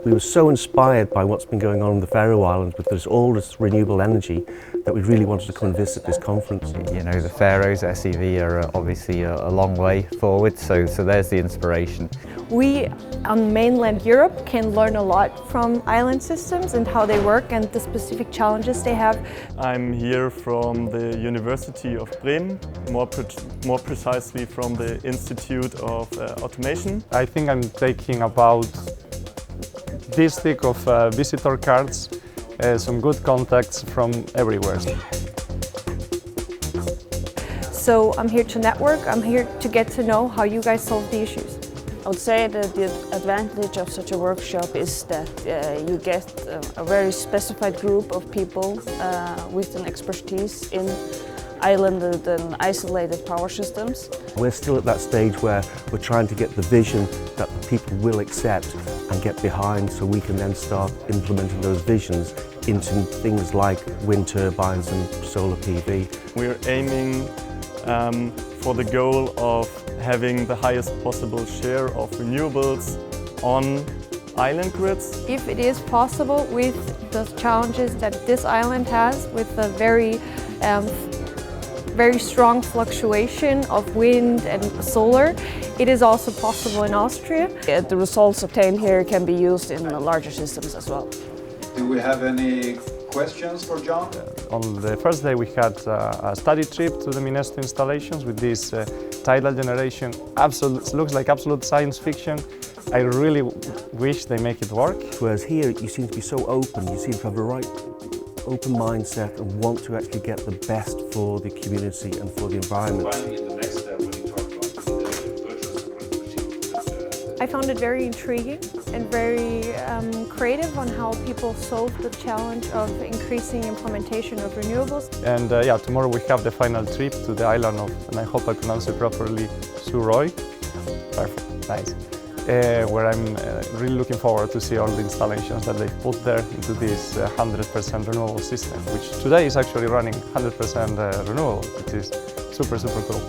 We were so inspired by what's been going on in the Faroe Islands with all this renewable energy that we really wanted to come and visit this conference. You know, the Faroes, SEV, are obviously a long way forward, so there's the inspiration. We on mainland Europe can learn a lot from island systems and how they work and the specific challenges they have. I'm here from the University of Bremen, more precisely from the Institute of Automation. I think I'm taking about this thick of visitor cards, some good contacts from everywhere. So I'm here to network, I'm here to get to know how you guys solve the issues. I would say that the advantage of such a workshop is that you get a very specified group of people with an expertise in islanded and isolated power systems. We're still at that stage where we're trying to get the vision that the people will accept and get behind, so we can then start implementing those visions into things like wind turbines and solar PV. We're aiming for the goal of having the highest possible share of renewables on island grids. If it is possible with the challenges that this island has, with a very strong fluctuation of wind and solar, it is also possible in Austria. The results obtained here can be used in larger systems as well. Do we have any questions for John? On the first day we had a study trip to the Minesto installations with this tidal generation. Looks like absolute science fiction. I really wish they make it work. Whereas here you seem to be so open, you seem to have the right open mindset and want to actually get the best for the community and for the environment. I found it very intriguing and very creative on how people solve the challenge of increasing implementation of renewables. And yeah, tomorrow we have the final trip to the island of, and I hope I pronounce it properly, Faroe. Perfect, nice. Where I'm really looking forward to see all the installations that they've put there into this 100% renewable system, which today is actually running 100% renewable, which is super, super cool.